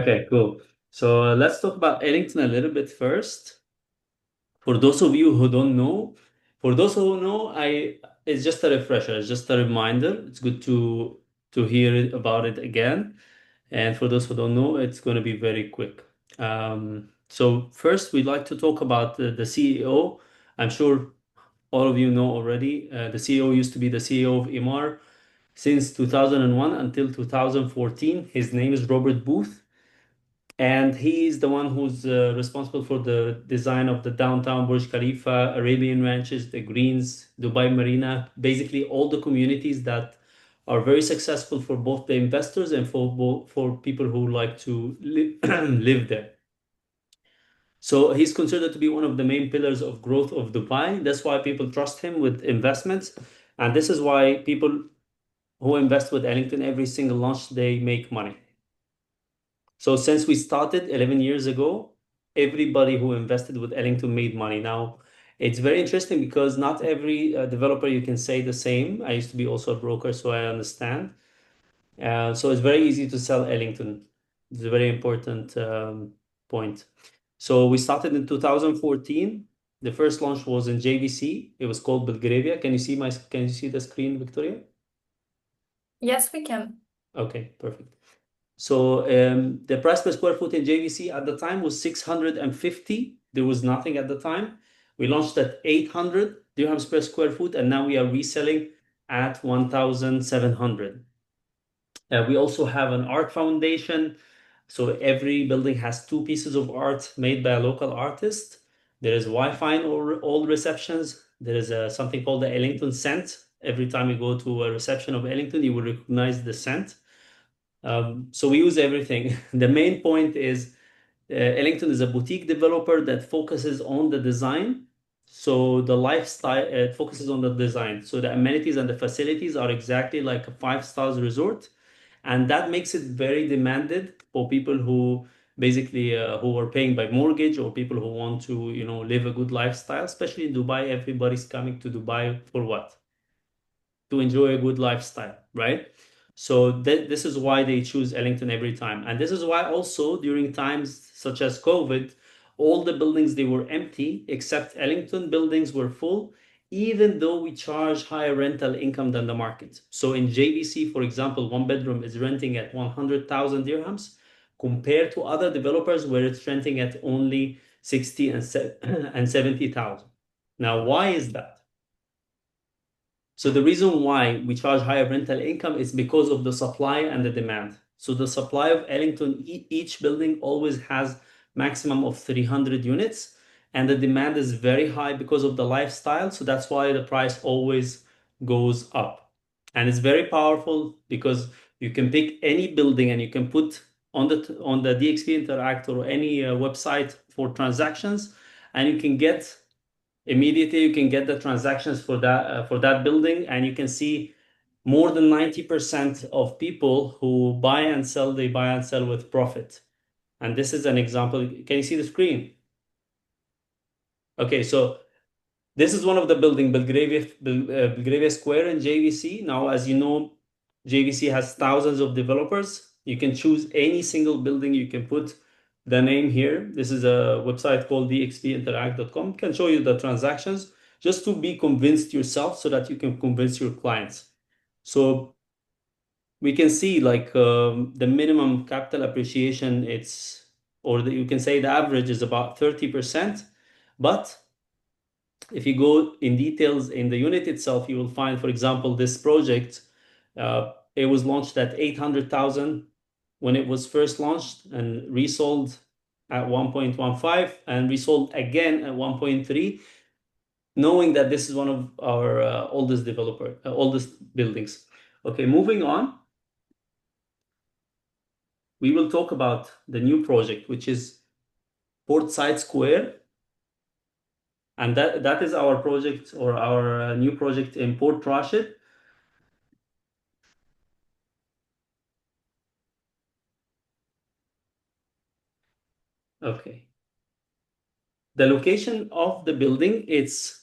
Okay, cool. So let's talk about Ellington a little bit first. For those of you who don't know, for those who know, it's just a refresher, it's just a reminder. It's good to hear about it again. And for those who don't know, it's going to be very quick. So first, we'd like to talk about the CEO. I'm sure all of you know already. The CEO used to be the CEO of Imar since 2001 until 2014. His name is Robert Booth. And he is the one who's responsible for the design of the downtown Burj Khalifa, Arabian Ranches, the Greens, Dubai Marina, basically all the communities that are very successful for both the investors and for people who like to live there. So he's considered to be one of the main pillars of growth of Dubai. That's why people trust him with investments. And this is why people who invest with Ellington every single launch, they make money. So since we started 11 years ago, everybody who invested with Ellington made money. Now, it's very interesting because not every developer you can say the same. I used to be also a broker, so I understand. So it's very easy to sell Ellington. It's a very important point. So we started in 2014. The first launch was in JVC. It was called Belgravia. Can you see the screen, Victoria? Yes, we can. Okay, perfect. So the price per square foot in JVC at the time was 650. There was nothing at the time. We launched at 800 dirhams per square foot, and now we are reselling at 1,700. We also have an art foundation. So every building has two pieces of art made by a local artist. There is Wi-Fi in all receptions. There is something called the Ellington scent. Every time you go to a reception of Ellington, you will recognize the scent. So we use everything. The main point is Ellington is a boutique developer that focuses on the design. So the lifestyle, it focuses on the design. So the amenities and the facilities are exactly like a five stars resort. And that makes it very demanded for people who basically who are paying by mortgage or people who want to, live a good lifestyle, especially in Dubai. Everybody's coming to Dubai for what? To enjoy a good lifestyle, right? So this is why they choose Ellington every time. And this is why also during times such as COVID, all the buildings they were empty except Ellington buildings were full, even though we charge higher rental income than the market. So in JVC, for example, one bedroom is renting at 100,000 dirhams compared to other developers where it's renting at only 60 and 70,000. Now, why is that? So the reason why we charge higher rental income is because of the supply and the demand. So the supply of Ellington, each building always has maximum of 300 units, and the demand is very high because of the lifestyle. So that's why the price always goes up. And it's very powerful because you can pick any building and you can put on the DXP Interact or any website for transactions, and you can get immediately you can get the transactions for that building, and you can see more than 90% of people who buy and sell, they buy and sell with profit. And this is an example. Can you see the screen? Okay, so this is one of the building, Belgravia Square in JVC. Now, as you know, JVC has thousands of developers. You can choose any single building. You can put the name here. This is a website called dxpinteract.com. Can show you the transactions just to be convinced yourself so that you can convince your clients. So we can see like the minimum capital appreciation, you can say the average is about 30%. But if you go in details in the unit itself, you will find, for example, this project, it was launched at 800,000 when it was first launched and resold at 1.15 and resold again at 1.3, knowing that this is one of our oldest buildings. Okay, moving on, we will talk about the new project, which is Portside Square. And that is our project or our new project in Port Rashid. Okay. The location of the building, it's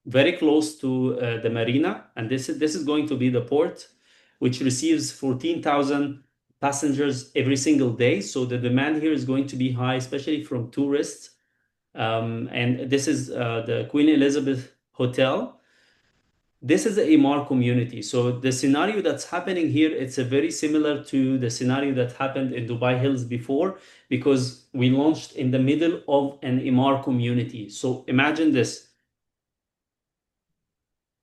very close to the marina, and this is going to be the port, which receives 14,000 passengers every single day. So the demand here is going to be high, especially from tourists. And this is the Queen Elizabeth Hotel. This is a Emaar community. So the scenario that's happening here, it's a very similar to the scenario that happened in Dubai Hills before, because we launched in the middle of an Emaar community. So imagine this.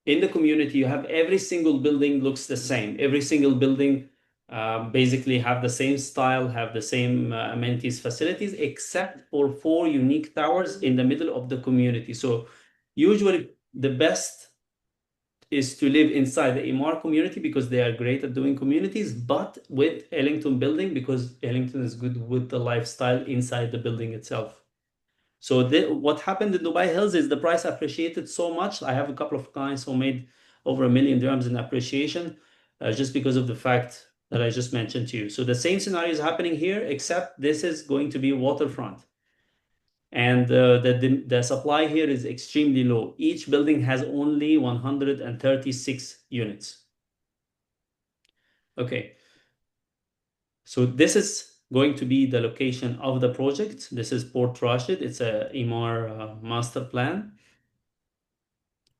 In the community, you have every single building looks the same. Every single building basically have the same style, have the same amenities, facilities, except for four unique towers in the middle of the community. So usually the best is to live inside the Emaar community because they are great at doing communities, but with Ellington building because Ellington is good with the lifestyle inside the building itself. So what happened in Dubai Hills is the price appreciated so much. I have a couple of clients who made over 1 million dirhams in appreciation just because of the fact that I just mentioned to you. So the same scenario is happening here, except this is going to be waterfront. And the supply here is extremely low. Each building has only 136 units. Okay, so this is going to be the location of the project. This is Port Rashid. It's a Emaar master plan.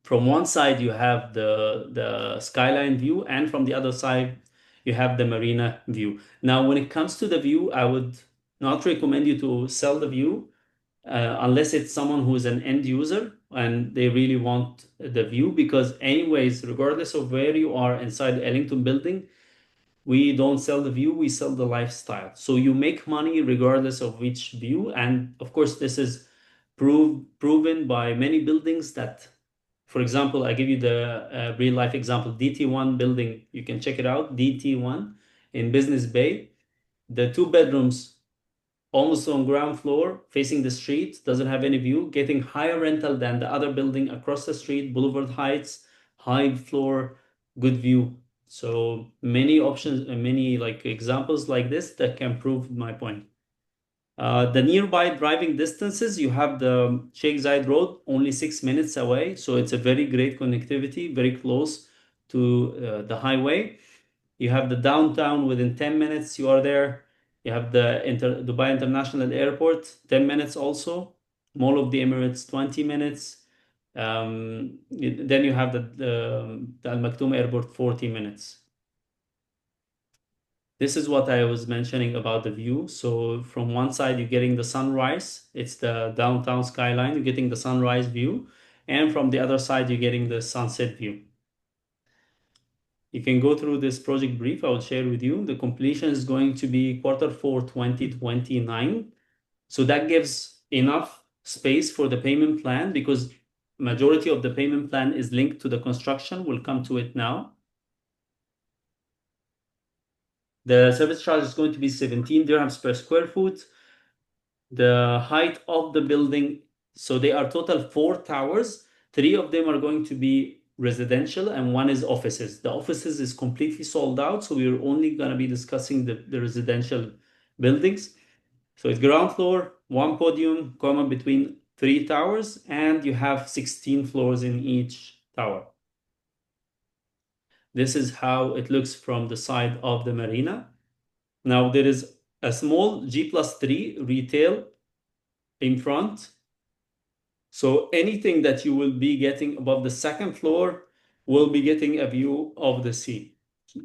From one side, you have the skyline view, and from the other side, you have the marina view. Now, when it comes to the view, I would not recommend you to sell the view unless it's someone who is an end user and they really want the view, because anyways, regardless of where you are inside the Ellington building, we don't sell the view, we sell the lifestyle. So you make money regardless of which view. And of course, this is proven by many buildings that, for example, I give you the real life example, DT1 building. You can check it out, DT1 in Business Bay. The two bedrooms almost on ground floor, facing the street, doesn't have any view, getting higher rental than the other building across the street, Boulevard Heights, high floor, good view. So many options and many like examples like this that can prove my point. The nearby driving distances, you have the Sheikh Zayed Road, only 6 minutes away. So it's a very great connectivity, very close to the highway. You have the downtown within 10 minutes, you are there. You have the Dubai International Airport, 10 minutes also. Mall of the Emirates, 20 minutes. Then you have the Al Maktoum Airport, 40 minutes. This is what I was mentioning about the view. So from one side, you're getting the sunrise. It's the downtown skyline. You're getting the sunrise view. And from the other side, you're getting the sunset view. You can go through this project brief I will share with you. The completion is going to be Q4 2029. So that gives enough space for the payment plan because majority of the payment plan is linked to the construction. We'll come to it now. The service charge is going to be 17 dirhams per square foot. The height of the building, so they are total 4 towers. 3 of them are going to be residential and 1 is offices. The offices is completely sold out, so we're only going to be discussing the residential buildings. So it's ground floor, 1 podium, common between 3 towers, and you have 16 floors in each tower. This is how it looks from the side of the marina. Now there is a small G+3 retail in front. So anything that you will be getting above the second floor will be getting a view of the sea.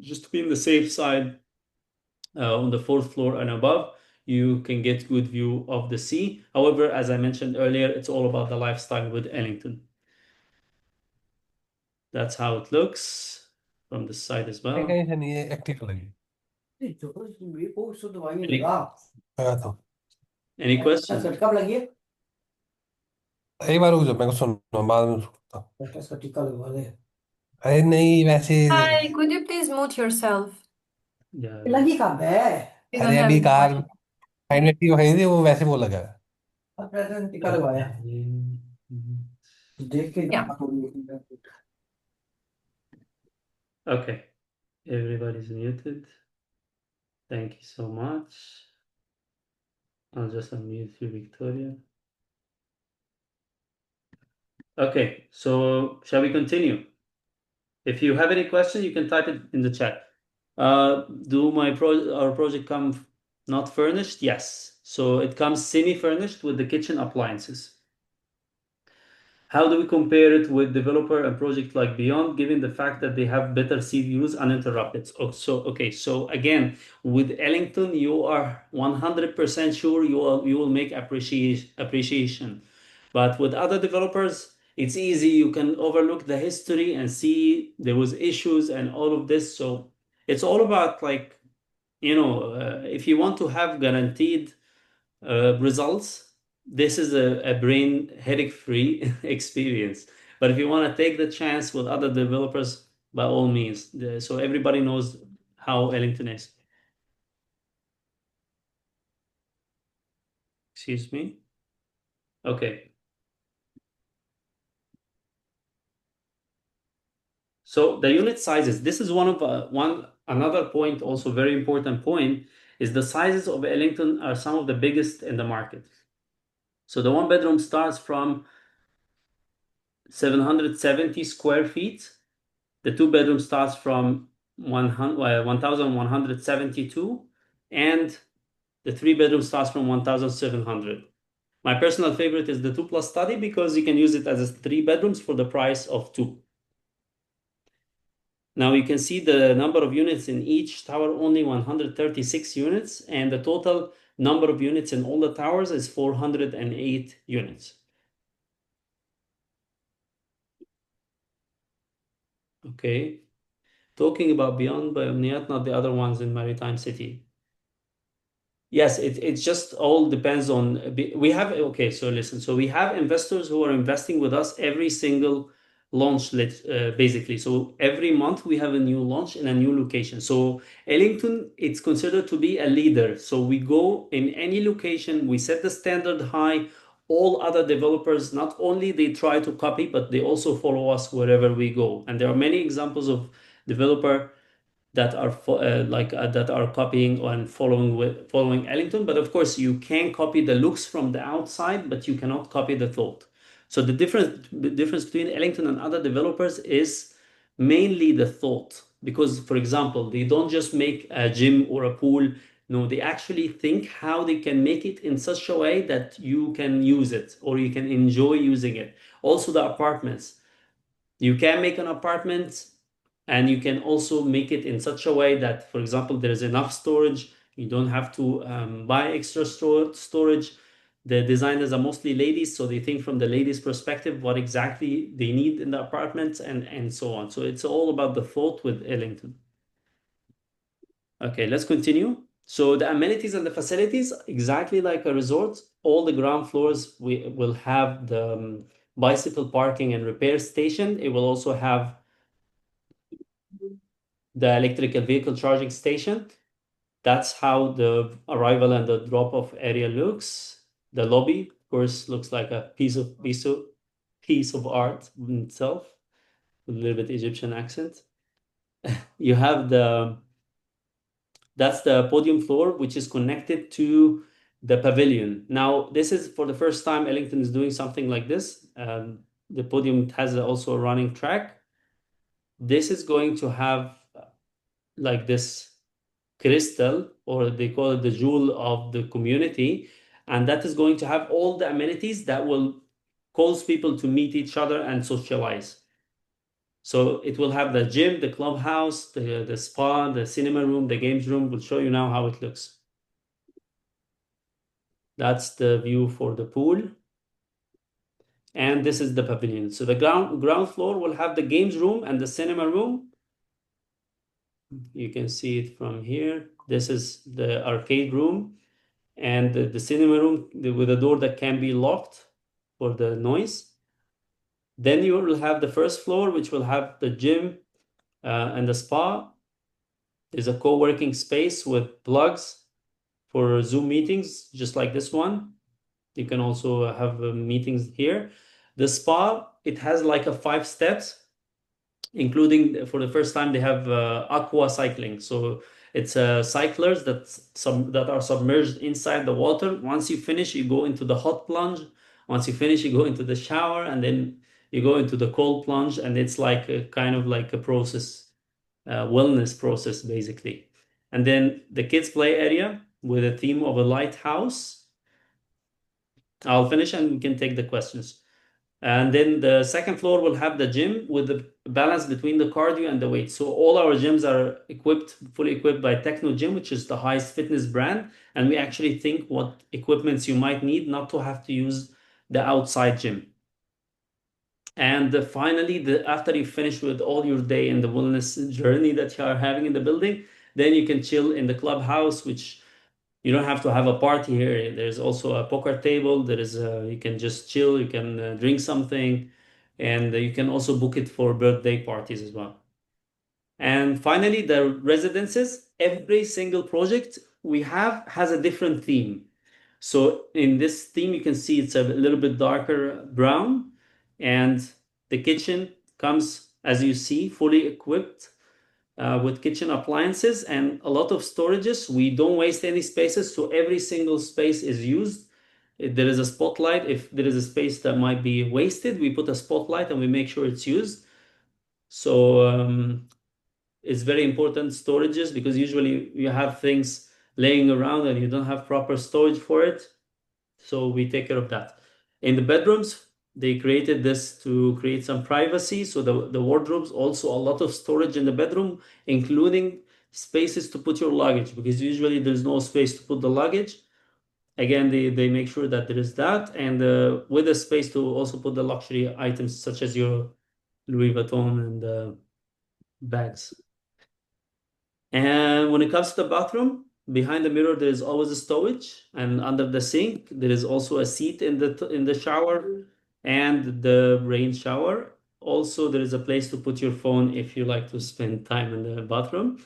Just to be on the safe side, on the fourth floor and above, you can get good view of the sea. However, as I mentioned earlier, it's all about the lifestyle with Ellington. That's how it looks from the side as well. कहीं से नहीं है active लगी Any, लगा था any questions? कब लगी है एक बार रुक जाओ मैं को सुनो बाद में सुनता हूँ। इसका टीका लगवा दे अरे नहीं वैसे Hi, could you please mute yourself? Yeah. लगी कब है We don't अरे have अभी any कार mic. फाइनल की वही थी वो वैसे बोल लगा प्रेसिडेंट टीका लगवाया देख के Yeah. Okay, everybody's muted. Thank you so much. I'll just unmute you, Victoria. Okay, so shall we continue? If you have any question, you can type it in the chat. Do our project come not furnished? Yes. So it comes semi-furnished with the kitchen appliances. How do we compare it with developer and project like Beyond, given the fact that they have better sea views uninterrupted? Okay, so again, with Ellington, you are 100% sure you will make appreciation. But with other developers, it's easy. You can overlook the history and see there was issues and all of this. So it's all about like, if you want to have guaranteed results, this is a brain headache-free experience. But if you want to take the chance with other developers, by all means. So everybody knows how Ellington is. Excuse me. Okay. So the unit sizes. This is another point, also very important point, is the sizes of Ellington are some of the biggest in the market. So the one bedroom starts from 770 square feet. The two bedroom starts from 1,172, and the three bedroom starts from 1,700. My personal favorite is the 2+ study because you can use it as three bedrooms for the price of two. Now you can see the number of units in each tower, only 136 units, and the total number of units in all the towers is 408 units. Okay. Talking about Beyond by Omniat, not the other ones in Maritime City. Yes, it just all depends on we have okay, so listen. So we have investors who are investing with us every single launch basically. So every month we have a new launch in a new location. So Ellington, it's considered to be a leader. So we go in any location, we set the standard high. All other developers, not only they try to copy, but they also follow us wherever we go. And there are many examples of developer that are that are copying and following Ellington. But of course, you can copy the looks from the outside, but you cannot copy the thought. So the difference between Ellington and other developers is mainly the thought. Because, for example, they don't just make a gym or a pool. No, they actually think how they can make it in such a way that you can use it or you can enjoy using it. Also, the apartments. You can make an apartment and you can also make it in such a way that, for example, there is enough storage. You don't have to buy extra storage. The designers are mostly ladies, so they think from the ladies' perspective what exactly they need in the apartments and so on. So it's all about the thought with Ellington. Okay, let's continue. So the amenities and the facilities, exactly like a resort, all the ground floors we will have the bicycle parking and repair station. It will also have the electrical vehicle charging station. That's how the arrival and the drop-off area looks. The lobby, of course, looks like a piece of art in itself, with a little bit Egyptian accent. You have that's the podium floor, which is connected to the pavilion. Now, this is for the first time Ellington is doing something like this. The podium has also a running track. This is going to have like this crystal, or they call it the jewel of the community, and that is going to have all the amenities that will cause people to meet each other and socialize. So it will have the gym, the clubhouse, the spa, the cinema room, the games room. We'll show you now how it looks. That's the view for the pool. And this is the pavilion. So the ground floor will have the games room and the cinema room. You can see it from here. This is the arcade room and the cinema room with a door that can be locked for the noise. Then you will have the first floor, which will have the gym and the spa. There's a co-working space with plugs for Zoom meetings, just like this one. You can also have meetings here. The spa, it has like a 5 steps, including for the first time they have aqua cycling. So it's cyclers that are submerged inside the water. Once you finish, you go into the hot plunge. Once you finish, you go into the shower, and then you go into the cold plunge, and it's like a kind of like a process. wellness process, basically. And then the kids' play area with a theme of a lighthouse. I'll finish and we can take the questions. And then the second floor will have the gym with the balance between the cardio and the weight. So all our gyms are fully equipped by Techno Gym, which is the highest fitness brand. And we actually think what equipments you might need not to have to use the outside gym. And finally, after you finish with all your day and the wellness journey that you are having in the building, then you can chill in the clubhouse, which you don't have to have a party here. There's also a poker table. You can just chill. You can drink something, and you can also book it for birthday parties as well. And finally, the residences. Every single project we have has a different theme. So in this theme, you can see it's a little bit darker brown, and the kitchen comes, as you see, fully equipped with kitchen appliances and a lot of storages. We don't waste any spaces, so every single space is used. If there is a spotlight, if there is a space that might be wasted, we put a spotlight and we make sure it's used. So it's very important storages, because usually you have things laying around and you don't have proper storage for it. So we take care of that. In the bedrooms, they created this to create some privacy. So the wardrobes, also a lot of storage in the bedroom, including spaces to put your luggage, because usually there's no space to put the luggage. Again, they make sure that there is that, and with a space to also put the luxury items such as your Louis Vuitton and bags. And when it comes to the bathroom, behind the mirror there is always a stowage, and under the sink there is also a seat in the shower and the rain shower. Also, there is a place to put your phone if you like to spend time in the bathroom.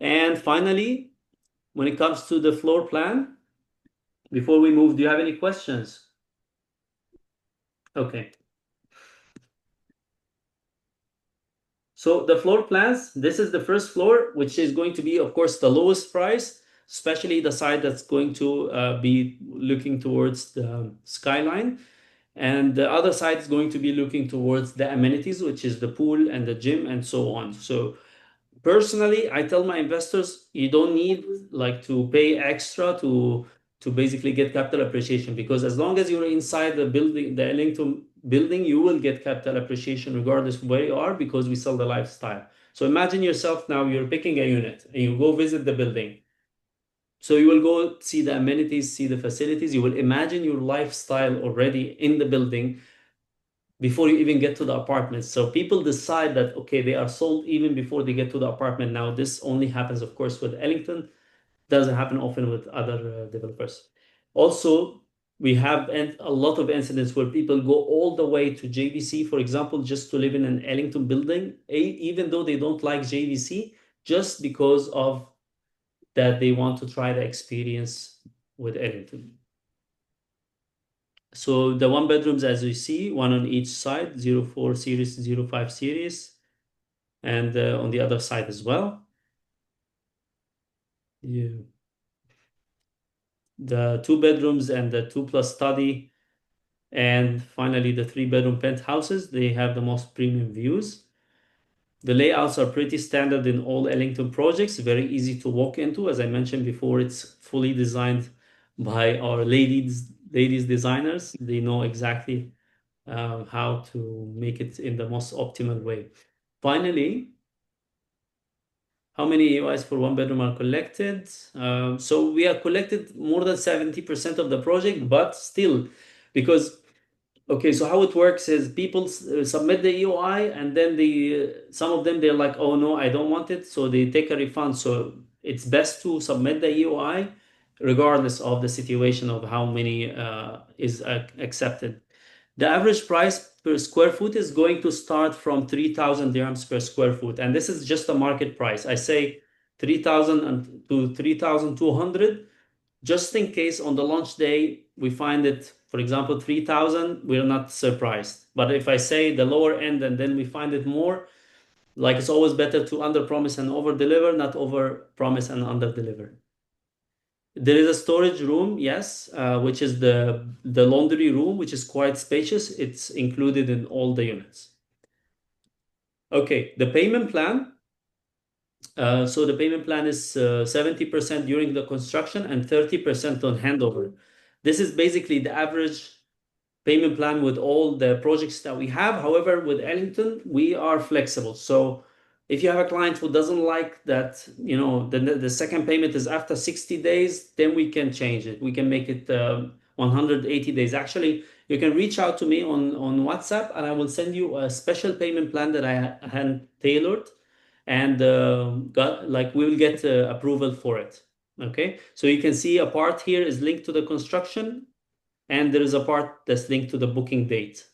And finally, when it comes to the floor plan, before we move, do you have any questions? Okay. So the floor plans, this is the first floor, which is going to be, of course, the lowest price, especially the side that's going to be looking towards the skyline. And the other side is going to be looking towards the amenities, which is the pool and the gym and so on. So personally, I tell my investors, you don't need like to pay extra to basically get capital appreciation, because as long as you're inside the building, the Ellington building, you will get capital appreciation regardless of where you are, because we sell the lifestyle. So imagine yourself now, you're picking a unit and you go visit the building. So you will go see the amenities, see the facilities. You will imagine your lifestyle already in the building before you even get to the apartment. So people decide that, okay, they are sold even before they get to the apartment. Now, this only happens, of course, with Ellington. Doesn't happen often with other developers. Also, we have a lot of incidents where people go all the way to JVC, for example, just to live in an Ellington building, even though they don't like JVC, just because of that they want to try the experience with Ellington. So the one bedrooms, as you see, one on each side, 04 series, 05 series, and on the other side as well. Yeah. The two bedrooms and the 2+ study, and finally the 3-bedroom penthouses, they have the most premium views. The layouts are pretty standard in all Ellington projects, very easy to walk into. As I mentioned before, it's fully designed by our ladies designers. They know exactly how to make it in the most optimal way. Finally, how many AOIs for 1 bedroom are collected? So we have collected more than 70% of the project, but still, because okay, so how it works is people submit the EOI, and then some of them, they're like, oh no, I don't want it, so they take a refund. So it's best to submit the EOI regardless of the situation of how many is accepted. The average price per square foot is going to start from 3,000 dirhams per square foot, and this is just a market price. I say 3,000 to 3,200, just in case on the launch day we find it, for example, 3,000, we're not surprised. But if I say the lower end and then we find it more, like it's always better to under promise and over deliver, not over promise and under deliver. There is a storage room, yes, which is the laundry room, which is quite spacious. It's included in all the units. Okay, the payment plan. So the payment plan is 70% during the construction and 30% on handover. This is basically the average payment plan with all the projects that we have. However, with Ellington, we are flexible. So if you have a client who doesn't like that, the second payment is after 60 days, then we can change it. We can make it 180 days. Actually, you can reach out to me on WhatsApp and I will send you a special payment plan that I hand tailored and we will get approval for it. Okay, so you can see a part here is linked to the construction and there is a part that's linked to the booking date.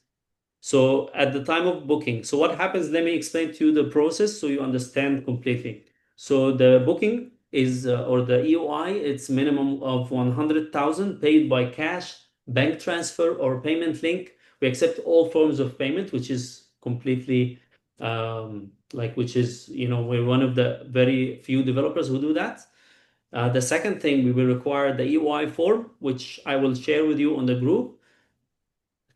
So at the time of booking, so what happens, let me explain to you the process so you understand completely. So the booking is, or the EOI, it's minimum of 100,000 paid by cash, bank transfer, or payment link. We accept all forms of payment, which is completely, we're one of the very few developers who do that. The second thing, we will require the EOI form, which I will share with you on the group.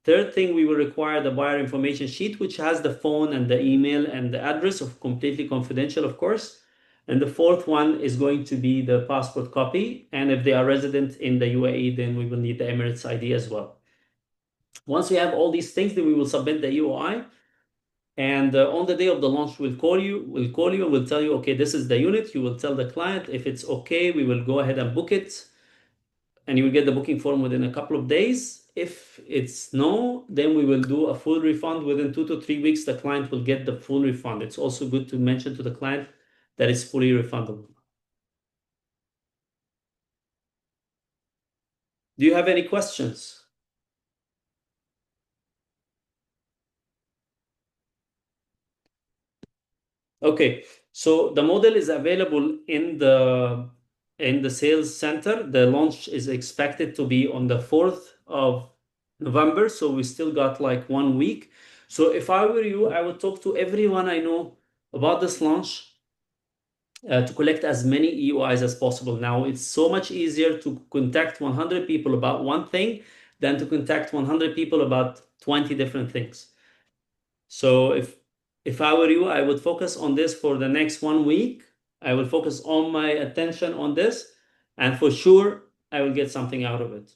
Third thing, we will require the buyer information sheet, which has the phone and the email and the address, of completely confidential, of course. And the fourth one is going to be the passport copy. And if they are resident in the UAE, then we will need the Emirates ID as well. Once we have all these things, then we will submit the EOI. And on the day of the launch, we'll call you, and we'll tell you, okay, this is the unit. You will tell the client if it's okay, we will go ahead and book it. And you will get the booking form within a couple of days. If it's no, then we will do a full refund within 2 to 3 weeks. The client will get the full refund. It's also good to mention to the client that it's fully refundable. Do you have any questions? Okay, so the model is available in the sales center. The launch is expected to be on the 4th of November, so we still got like 1 week. So if I were you, I would talk to everyone I know about this launch to collect as many EOIs as possible. Now, it's so much easier to contact 100 people about one thing than to contact 100 people about 20 different things. So if I were you, I would focus on this for the next 1 week. I will focus all my attention on this, and for sure, I will get something out of it.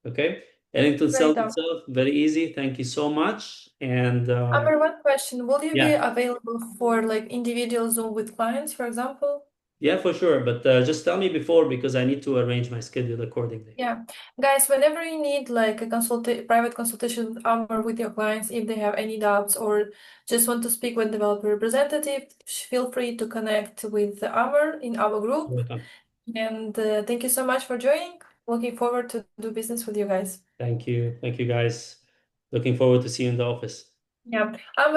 Okay? Ellington sells Great. itself very easy. Thank you so much. And Amr, one question. Will you be yeah, available for like individual Zoom with clients, for example? yeah, for sure. But just tell me before because I need to arrange my schedule accordingly. Yeah. Guys, whenever you need like a private consultation with Amr with your clients, if they have any doubts or just want to speak with developer representative, feel free to connect with Amr in our group. Welcome. And thank you so much for joining. Looking forward to do business with you guys. Thank you. Thank you, guys. Looking forward to see you in the office. Yeah. Amr,